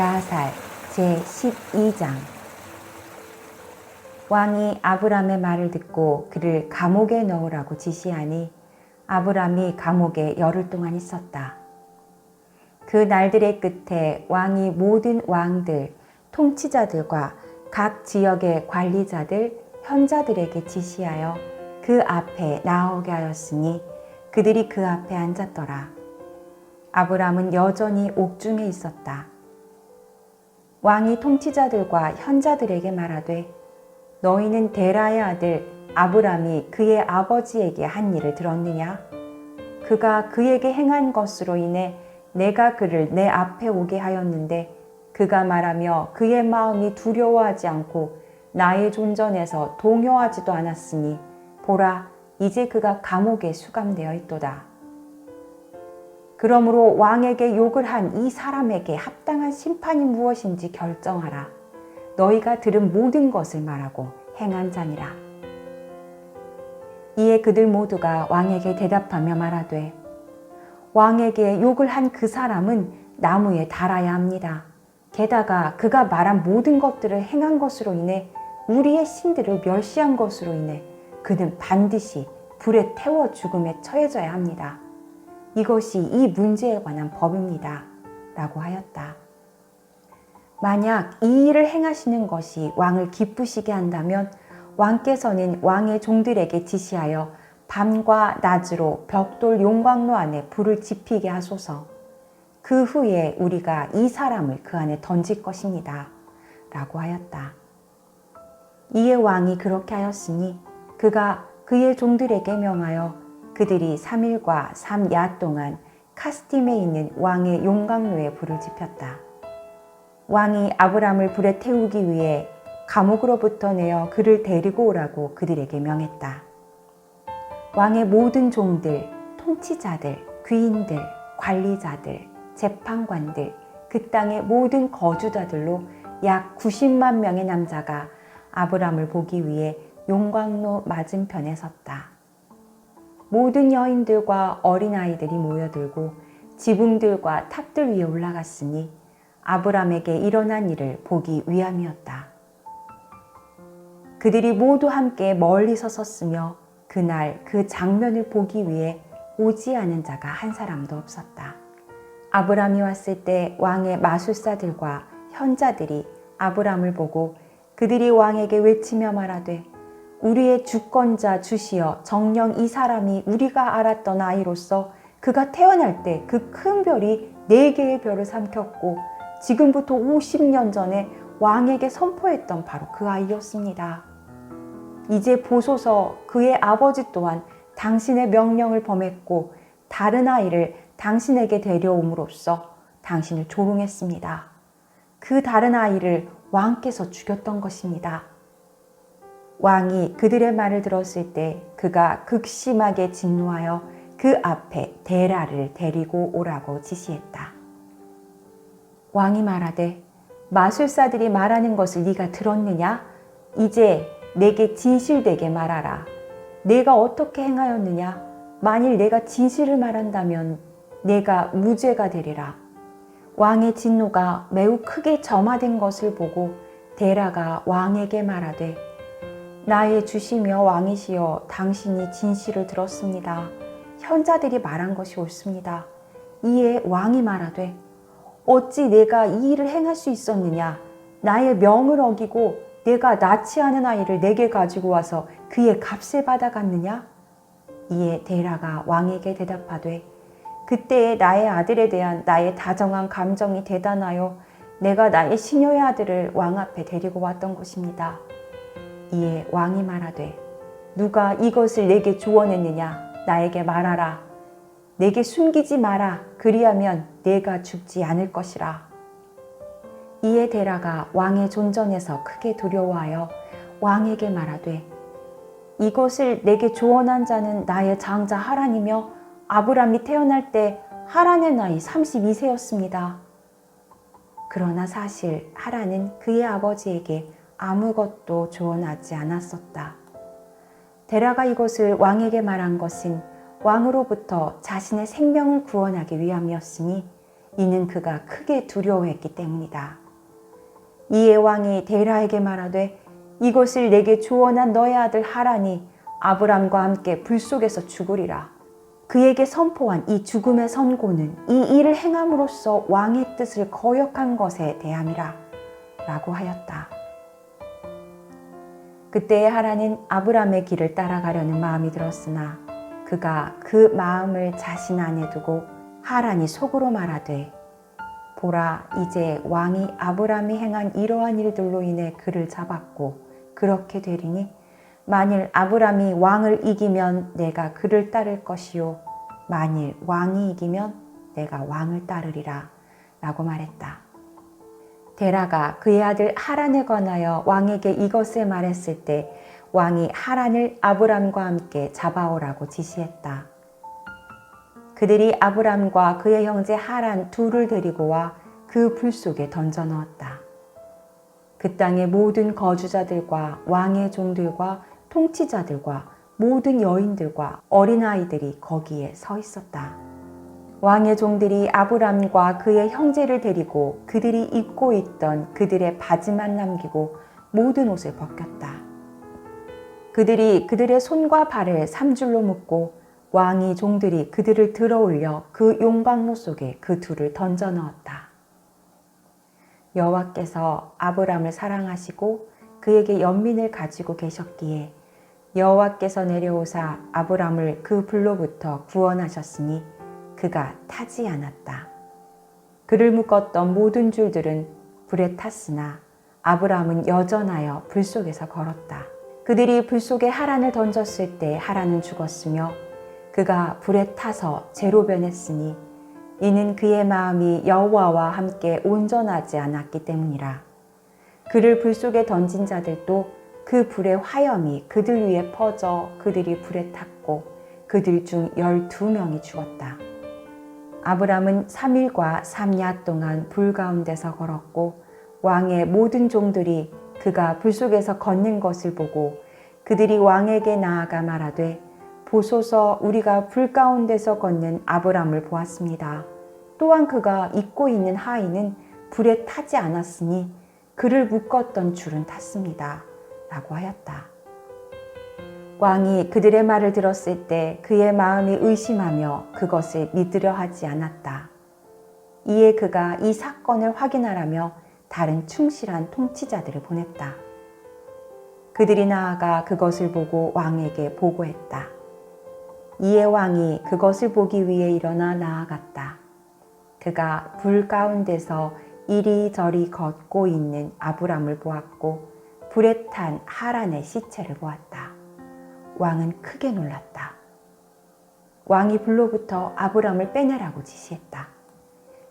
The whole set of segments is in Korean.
야살 제12장. 왕이 아브람의 말을 듣고 그를 감옥에 넣으라고 지시하니 아브람이 감옥에 열흘 동안 있었다. 그 날들의 끝에 왕이 모든 왕들, 통치자들과 각 지역의 관리자들, 현자들에게 지시하여 그 앞에 나오게 하였으니 그들이 그 앞에 앉았더라. 아브람은 여전히 옥중에 있었다. 왕이 통치자들과 현자들에게 말하되 너희는 데라의 아들 아브람이 그의 아버지에게 한 일을 들었느냐? 그가 그에게 행한 것으로 인해 내가 그를 내 앞에 오게 하였는데 그가 말하며 그의 마음이 두려워하지 않고 나의 존전에서 동요하지도 않았으니 보라, 이제 그가 감옥에 수감되어 있도다. 그러므로 왕에게 욕을 한 이 사람에게 합당한 심판이 무엇인지 결정하라. 너희가 들은 모든 것을 말하고 행한 자니라. 이에 그들 모두가 왕에게 대답하며 말하되 왕에게 욕을 한 그 사람은 나무에 달아야 합니다. 게다가 그가 말한 모든 것들을 행한 것으로 인해 우리의 신들을 멸시한 것으로 인해 그는 반드시 불에 태워 죽음에 처해져야 합니다. 이것이 이 문제에 관한 법입니다. 라고 하였다. 만약 이 일을 행하시는 것이 왕을 기쁘시게 한다면 왕께서는 왕의 종들에게 지시하여 밤과 낮으로 벽돌 용광로 안에 불을 지피게 하소서. 그 후에 우리가 이 사람을 그 안에 던질 것입니다. 라고 하였다. 이에 왕이 그렇게 하였으니 그가 그의 종들에게 명하여 그들이 3일과 3야 동안 카스팀에 있는 왕의 용광로에 불을 지폈다. 왕이 아브람을 불에 태우기 위해 감옥으로부터 내어 그를 데리고 오라고 그들에게 명했다. 왕의 모든 종들, 통치자들, 귀인들, 관리자들, 재판관들, 그 땅의 모든 거주자들로 약 90만 명의 남자가 아브람을 보기 위해 용광로 맞은편에 섰다. 모든 여인들과 어린아이들이 모여들고 지붕들과 탑들 위에 올라갔으니 아브람에게 일어난 일을 보기 위함이었다. 그들이 모두 함께 멀리서 섰으며 그날 그 장면을 보기 위해 오지 않은 자가 한 사람도 없었다. 아브람이 왔을 때 왕의 마술사들과 현자들이 아브람을 보고 그들이 왕에게 외치며 말하되 우리의 주권자 주시여, 정녕 이 사람이 우리가 알았던 아이로서 그가 태어날 때 그 큰 별이 4개의 별을 삼켰고 지금부터 50년 전에 왕에게 선포했던 바로 그 아이였습니다. 이제 보소서, 그의 아버지 또한 당신의 명령을 범했고 다른 아이를 당신에게 데려옴으로써 당신을 조롱했습니다. 그 다른 아이를 왕께서 죽였던 것입니다. 왕이 그들의 말을 들었을 때 그가 극심하게 진노하여 그 앞에 데라를 데리고 오라고 지시했다. 왕이 말하되 마술사들이 말하는 것을 네가 들었느냐? 이제 내게 진실되게 말하라. 내가 어떻게 행하였느냐? 만일 내가 진실을 말한다면 내가 무죄가 되리라. 왕의 진노가 매우 크게 점화된 것을 보고 데라가 왕에게 말하되 나의 주시며 왕이시여, 당신이 진실을 들었습니다. 현자들이 말한 것이 옳습니다. 이에 왕이 말하되 어찌 내가 이 일을 행할 수 있었느냐? 나의 명을 어기고 내가 낳지 않은 아이를 내게 가지고 와서 그의 값을 받아갔느냐? 이에 데라가 왕에게 대답하되 그때의 나의 아들에 대한 나의 다정한 감정이 대단하여 내가 나의 시녀의 아들을 왕 앞에 데리고 왔던 것입니다. 이에 왕이 말하되 누가 이것을 내게 조언했느냐? 나에게 말하라. 내게 숨기지 마라. 그리하면 내가 죽지 않을 것이라. 이에 데라가 왕의 존전에서 크게 두려워하여 왕에게 말하되 이것을 내게 조언한 자는 나의 장자 하란이며 아브람이 태어날 때 하란의 나이 32세였습니다. 그러나 사실 하란은 그의 아버지에게 아무것도 조언하지 않았었다. 데라가 이것을 왕에게 말한 것은 왕으로부터 자신의 생명을 구원하기 위함이었으니 이는 그가 크게 두려워했기 때문이다. 이에 왕이 데라에게 말하되 이것을 내게 주어난 너의 아들 하란이 아브람과 함께 불 속에서 죽으리라. 그에게 선포한 이 죽음의 선고는 이 일을 행함으로써 왕의 뜻을 거역한 것에 대함이라 라고 하였다. 그때에 하란은 아브람의 길을 따라가려는 마음이 들었으나 그가 그 마음을 자신 안에 두고 하란이 속으로 말하되 보라, 이제 왕이 아브람이 행한 이러한 일들로 인해 그를 잡았고 그렇게 되리니 만일 아브람이 왕을 이기면 내가 그를 따를 것이요 만일 왕이 이기면 내가 왕을 따르리라 라고 말했다. 데라가 그의 아들 하란에 관하여 왕에게 이것을 말했을 때 왕이 하란을 아브람과 함께 잡아오라고 지시했다. 그들이 아브람과 그의 형제 하란 둘을 데리고 와 그 불 속에 던져 넣었다. 그 땅의 모든 거주자들과 왕의 종들과 통치자들과 모든 여인들과 어린아이들이 거기에 서 있었다. 왕의 종들이 아브람과 그의 형제를 데리고 그들이 입고 있던 그들의 바지만 남기고 모든 옷을 벗겼다. 그들이 그들의 손과 발을 3줄로 묶고 왕의 종들이 그들을 들어올려 그 용광로 속에 그 둘을 던져 넣었다. 여호와께서 아브람을 사랑하시고 그에게 연민을 가지고 계셨기에 여호와께서 내려오사 아브람을 그 불로부터 구원하셨으니 그가 타지 않았다. 그를 묶었던 모든 줄들은 불에 탔으나 아브람은 여전하여 불 속에서 걸었다. 그들이 불 속에 하란을 던졌을 때 하란은 죽었으며 그가 불에 타서 재로 변했으니 이는 그의 마음이 여호와와 함께 온전하지 않았기 때문이라. 그를 불 속에 던진 자들도 그 불의 화염이 그들 위에 퍼져 그들이 불에 탔고 그들 중 12명이 죽었다. 아브람은 3일과 3야 동안 불 가운데서 걸었고 왕의 모든 종들이 그가 불 속에서 걷는 것을 보고 그들이 왕에게 나아가 말하되 보소서 우리가 불 가운데서 걷는 아브람을 보았습니다. 또한 그가 입고 있는 하의는 불에 타지 않았으니 그를 묶었던 줄은 탔습니다. 라고 하였다. 왕이 그들의 말을 들었을 때 그의 마음이 의심하며 그것을 믿으려 하지 않았다. 이에 그가 이 사건을 확인하라며 다른 충실한 통치자들을 보냈다. 그들이 나아가 그것을 보고 왕에게 보고했다. 이에 왕이 그것을 보기 위해 일어나 나아갔다. 그가 불 가운데서 이리저리 걷고 있는 아브람을 보았고 불에 탄 하란의 시체를 보았다. 왕은 크게 놀랐다. 왕이 불로부터 아브람을 빼내라고 지시했다.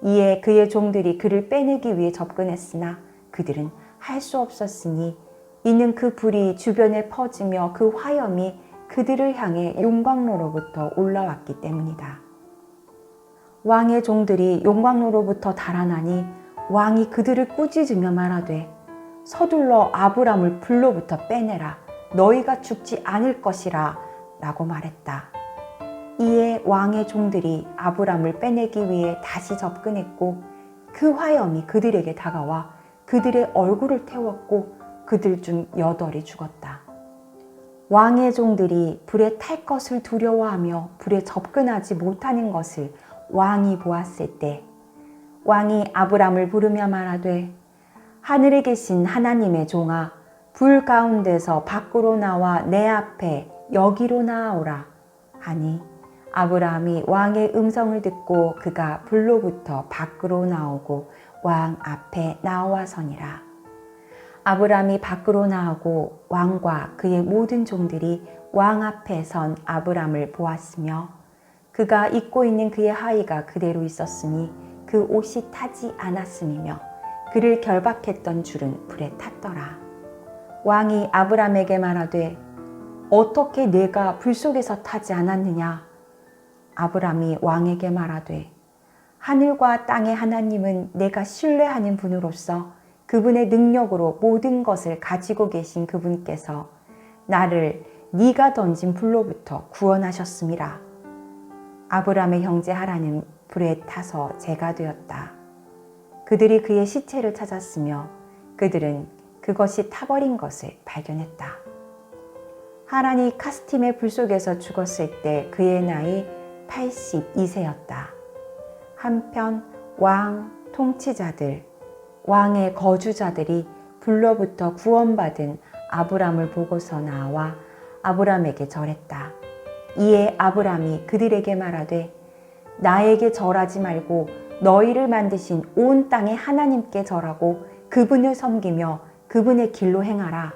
이에 그의 종들이 그를 빼내기 위해 접근했으나 그들은 할 수 없었으니 이는 그 불이 주변에 퍼지며 그 화염이 그들을 향해 용광로로부터 올라왔기 때문이다. 왕의 종들이 용광로로부터 달아나니 왕이 그들을 꾸짖으며 말하되 서둘러 아브람을 불로부터 빼내라. 너희가 죽지 않을 것이라 라고 말했다. 이에 왕의 종들이 아브람을 빼내기 위해 다시 접근했고 그 화염이 그들에게 다가와 그들의 얼굴을 태웠고 그들 중 8이 죽었다. 왕의 종들이 불에 탈 것을 두려워하며 불에 접근하지 못하는 것을 왕이 보았을 때 왕이 아브람을 부르며 말하되 하늘에 계신 하나님의 종아 불 가운데서 밖으로 나와 내 앞에 여기로 나아오라 하니 아브라함이 왕의 음성을 듣고 그가 불로부터 밖으로 나오고 왕 앞에 나와 서니라. 아브라함이 밖으로 나오고 왕과 그의 모든 종들이 왕 앞에 선 아브라함을 보았으며 그가 입고 있는 그의 하의가 그대로 있었으니 그 옷이 타지 않았음이며 그를 결박했던 줄은 불에 탔더라. 왕이 아브람에게 말하되 어떻게 내가 불 속에서 타지 않았느냐? 아브람이 왕에게 말하되 하늘과 땅의 하나님은 내가 신뢰하는 분으로서 그분의 능력으로 모든 것을 가지고 계신 그분께서 나를 네가 던진 불로부터 구원하셨음이라. 아브람의 형제 하란은 불에 타서 재가 되었다. 그들이 그의 시체를 찾았으며 그들은 그것이 타버린 것을 발견했다. 하란이 카스팀의 불 속에서 죽었을 때 그의 나이 82세였다. 한편 왕, 통치자들, 왕의 거주자들이 불로부터 구원받은 아브람을 보고서 나와 아브람에게 절했다. 이에 아브람이 그들에게 말하되 나에게 절하지 말고 너희를 만드신 온 땅의 하나님께 절하고 그분을 섬기며 그분의 길로 행하라.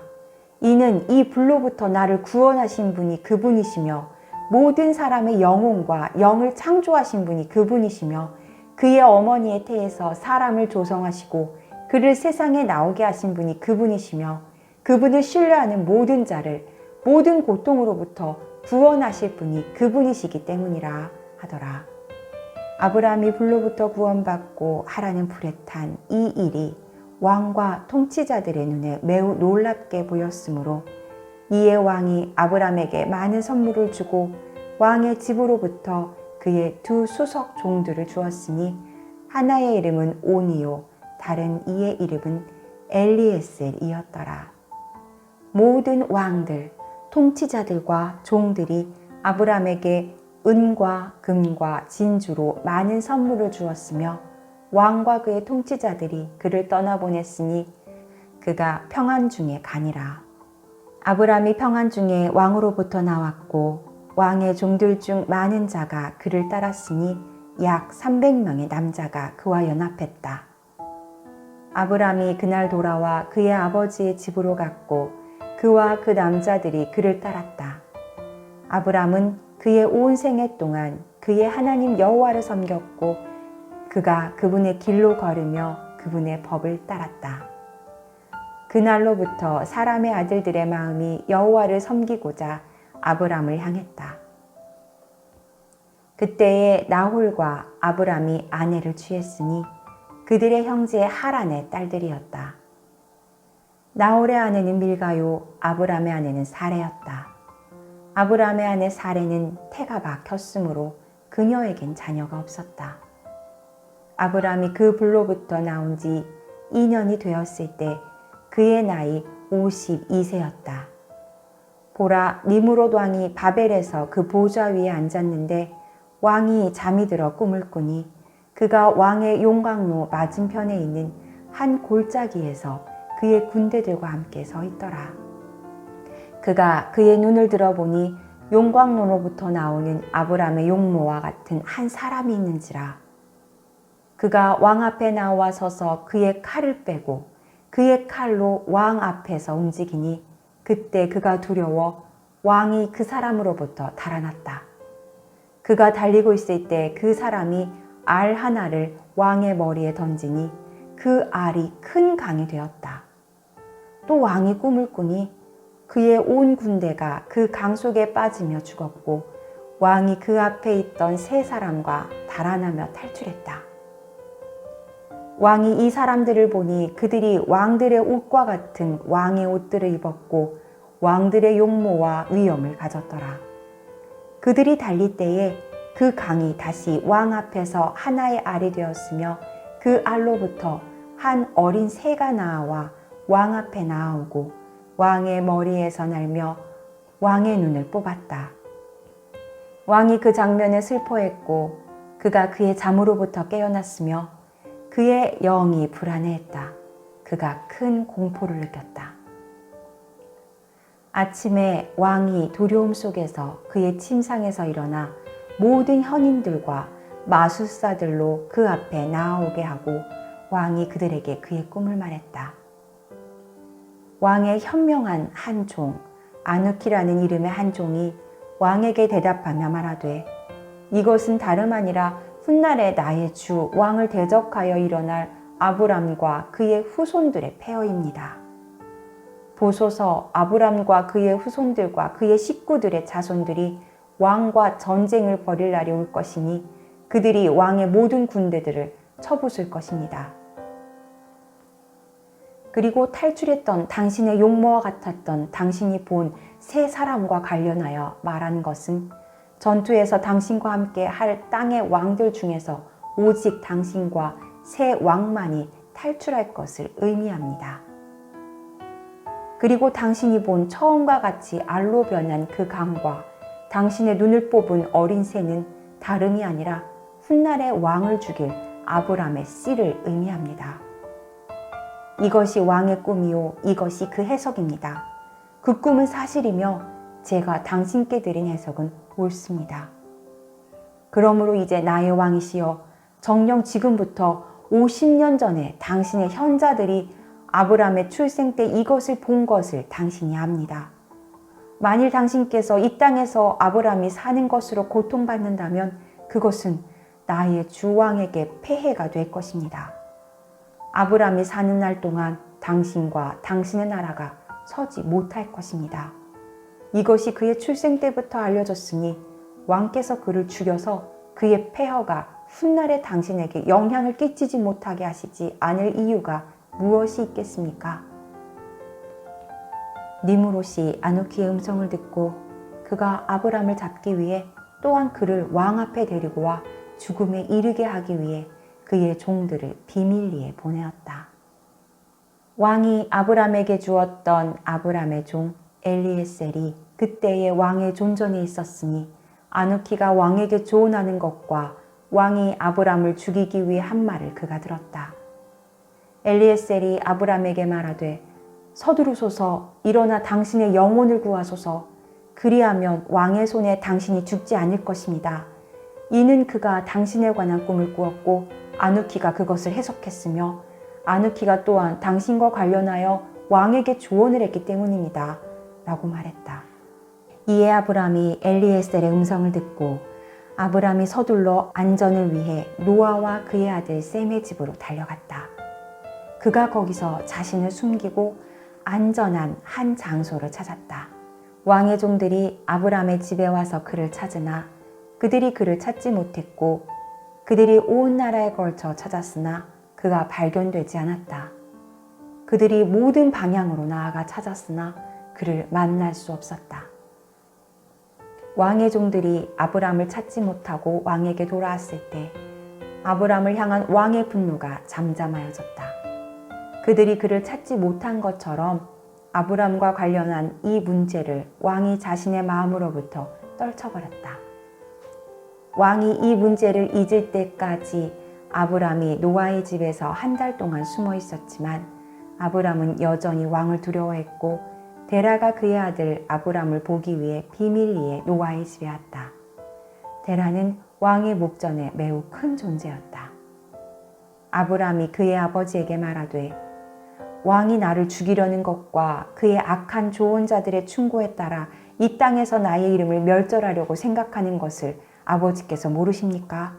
이는 이 불로부터 나를 구원하신 분이 그분이시며 모든 사람의 영혼과 영을 창조하신 분이 그분이시며 그의 어머니의 태에서 사람을 조성하시고 그를 세상에 나오게 하신 분이 그분이시며 그분을 신뢰하는 모든 자를 모든 고통으로부터 구원하실 분이 그분이시기 때문이라 하더라. 아브라함이 불로부터 구원받고 하라는 불에 탄 이 일이 왕과 통치자들의 눈에 매우 놀랍게 보였으므로 이에 왕이 아브라함에게 많은 선물을 주고 왕의 집으로부터 그의 두 수석 종들을 주었으니 하나의 이름은 오니요 다른 이의 이름은 엘리에셀이었더라. 모든 왕들, 통치자들과 종들이 아브라함에게 은과 금과 진주로 많은 선물을 주었으며 왕과 그의 통치자들이 그를 떠나보냈으니 그가 평안 중에 가니라. 아브라함이 평안 중에 왕으로부터 나왔고 왕의 종들 중 많은 자가 그를 따랐으니 약 300명의 남자가 그와 연합했다. 아브라함이 그날 돌아와 그의 아버지의 집으로 갔고 그와 그 남자들이 그를 따랐다. 아브라함은 그의 온 생애 동안 그의 하나님 여호와를 섬겼고 그가 그분의 길로 걸으며 그분의 법을 따랐다. 그날로부터 사람의 아들들의 마음이 여호와를 섬기고자 아브라함을 향했다. 그때에 나홀과 아브라함이 아내를 취했으니 그들의 형제 하란의 딸들이었다. 나홀의 아내는 밀가요, 아브라함의 아내는 사레였다. 아브라함의 아내 사레는 태가 막혔으므로 그녀에겐 자녀가 없었다. 아브라함이 그 불로부터 나온 지 2년이 되었을 때 그의 나이 52세였다. 보라, 니므롯 왕이 바벨에서 그 보좌 위에 앉았는데 왕이 잠이 들어 꿈을 꾸니 그가 왕의 용광로 맞은편에 있는 한 골짜기에서 그의 군대들과 함께 서 있더라. 그가 그의 눈을 들어보니 용광로로부터 나오는 아브라함의 용모와 같은 한 사람이 있는지라. 그가 왕 앞에 나와 서서 그의 칼을 빼고 그의 칼로 왕 앞에서 움직이니 그때 그가 두려워 왕이 그 사람으로부터 달아났다. 그가 달리고 있을 때 그 사람이 알 하나를 왕의 머리에 던지니 그 알이 큰 강이 되었다. 또 왕이 꿈을 꾸니 그의 온 군대가 그 강 속에 빠지며 죽었고 왕이 그 앞에 있던 세 사람과 달아나며 탈출했다. 왕이 이 사람들을 보니 그들이 왕들의 옷과 같은 왕의 옷들을 입었고 왕들의 용모와 위엄을 가졌더라. 그들이 달릴 때에 그 강이 다시 왕 앞에서 하나의 알이 되었으며 그 알로부터 한 어린 새가 나와 왕 앞에 나아오고 왕의 머리에서 날며 왕의 눈을 뽑았다. 왕이 그 장면에 슬퍼했고 그가 그의 잠으로부터 깨어났으며 그의 영이 불안해했다. 그가 큰 공포를 느꼈다. 아침에 왕이 두려움 속에서 그의 침상에서 일어나 모든 현인들과 마술사들로 그 앞에 나아오게 하고 왕이 그들에게 그의 꿈을 말했다. 왕의 현명한 한 종, 아누키라는 이름의 한 종이 왕에게 대답하며 말하되 이것은 다름 아니라 훗날에 나의 주 왕을 대적하여 일어날 아브람과 그의 후손들의 폐허입니다. 보소서, 아브람과 그의 후손들과 그의 식구들의 자손들이 왕과 전쟁을 벌일 날이 올 것이니 그들이 왕의 모든 군대들을 쳐부술 것입니다. 그리고 탈출했던 당신의 용모와 같았던 당신이 본 세 사람과 관련하여 말하는 것은 전투에서 당신과 함께 할 땅의 왕들 중에서 오직 당신과 새 왕만이 탈출할 것을 의미합니다. 그리고 당신이 본 처음과 같이 알로 변한 그 강과 당신의 눈을 뽑은 어린 새는 다름이 아니라 훗날의 왕을 죽일 아브람의 씨를 의미합니다. 이것이 왕의 꿈이요, 이것이 그 해석입니다. 그 꿈은 사실이며 제가 당신께 드린 해석은 옳습니다. 그러므로 이제 나의 왕이시여, 정녕 지금부터 50년 전에 당신의 현자들이 아브람의 출생 때 이것을 본 것을 당신이 압니다. 만일 당신께서 이 땅에서 아브람이 사는 것으로 고통받는다면 그것은 나의 주왕에게 폐해가 될 것입니다. 아브람이 사는 날 동안 당신과 당신의 나라가 서지 못할 것입니다. 이것이 그의 출생 때부터 알려졌으니 왕께서 그를 죽여서 그의 폐허가 훗날에 당신에게 영향을 끼치지 못하게 하시지 않을 이유가 무엇이 있겠습니까? 니므롯이 아누키의 음성을 듣고 그가 아브람을 잡기 위해 또한 그를 왕 앞에 데리고 와 죽음에 이르게 하기 위해 그의 종들을 비밀리에 보내었다. 왕이 아브람에게 주었던 아브람의 종 엘리에셀이 그때의 왕의 존전에 있었으니 아누키가 왕에게 조언하는 것과 왕이 아브람을 죽이기 위해 한 말을 그가 들었다. 엘리에셀이 아브람에게 말하되 서두르소서, 일어나 당신의 영혼을 구하소서. 그리하면 왕의 손에 당신이 죽지 않을 것입니다. 이는 그가 당신에 관한 꿈을 꾸었고 아누키가 그것을 해석했으며 아누키가 또한 당신과 관련하여 왕에게 조언을 했기 때문입니다. 라고 말했다. 이에 아브람이 엘리에셀의 음성을 듣고 아브람이 서둘러 안전을 위해 노아와 그의 아들 셈의 집으로 달려갔다. 그가 거기서 자신을 숨기고 안전한 한 장소를 찾았다. 왕의 종들이 아브람의 집에 와서 그를 찾으나 그들이 그를 찾지 못했고 그들이 온 나라에 걸쳐 찾았으나 그가 발견되지 않았다. 그들이 모든 방향으로 나아가 찾았으나 그를 만날 수 없었다. 왕의 종들이 아브람을 찾지 못하고 왕에게 돌아왔을 때 아브람을 향한 왕의 분노가 잠잠하여졌다. 그들이 그를 찾지 못한 것처럼 아브람과 관련한 이 문제를 왕이 자신의 마음으로부터 떨쳐버렸다. 왕이 이 문제를 잊을 때까지 아브람이 노아의 집에서 한 달 동안 숨어 있었지만 아브람은 여전히 왕을 두려워했고 데라가 그의 아들 아브람을 보기 위해 비밀리에 노아의 집에 왔다. 데라는 왕의 목전에 매우 큰 존재였다. 아브람이 그의 아버지에게 말하되 왕이 나를 죽이려는 것과 그의 악한 조언자들의 충고에 따라 이 땅에서 나의 이름을 멸절하려고 생각하는 것을 아버지께서 모르십니까?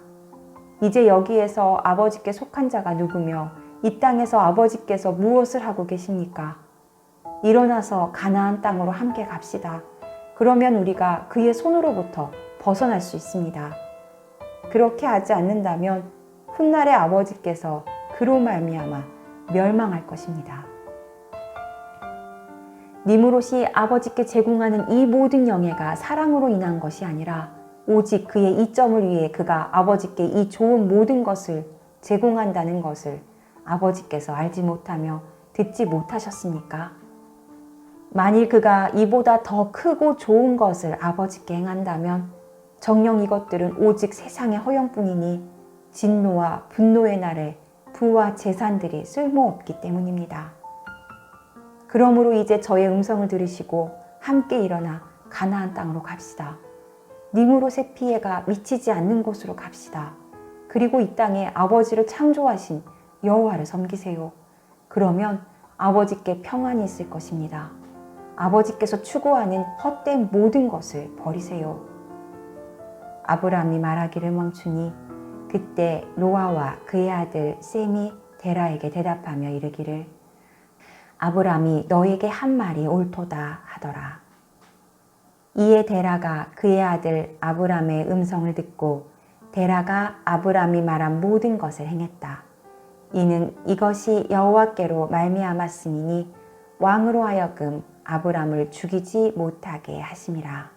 이제 여기에서 아버지께 속한 자가 누구며 이 땅에서 아버지께서 무엇을 하고 계십니까? 일어나서 가나안 땅으로 함께 갑시다. 그러면 우리가 그의 손으로부터 벗어날 수 있습니다. 그렇게 하지 않는다면 훗날에 아버지께서 그로 말미암아 멸망할 것입니다. 니므롯이 아버지께 제공하는 이 모든 영예가 사랑으로 인한 것이 아니라 오직 그의 이점을 위해 그가 아버지께 이 좋은 모든 것을 제공한다는 것을 아버지께서 알지 못하며 듣지 못하셨습니까? 만일 그가 이보다 더 크고 좋은 것을 아버지께 행한다면 정녕 이것들은 오직 세상의 허영뿐이니 진노와 분노의 날에 부와 재산들이 쓸모없기 때문입니다. 그러므로 이제 저의 음성을 들으시고 함께 일어나 가나안 땅으로 갑시다. 니므롯의 피해가 미치지 않는 곳으로 갑시다. 그리고 이 땅에 아버지를 창조하신 여호와를 섬기세요. 그러면 아버지께 평안이 있을 것입니다. 아버지께서 추구하는 헛된 모든 것을 버리세요. 아브람이 말하기를 멈추니 그때 노아와 그의 아들 셈이 데라에게 대답하며 이르기를 아브람이 너에게 한 말이 옳도다 하더라. 이에 데라가 그의 아들 아브람의 음성을 듣고 데라가 아브람이 말한 모든 것을 행했다. 이는 이것이 여호와께로 말미암았음이니 왕으로 하여금 아브람을 죽이지 못하게 하심이라.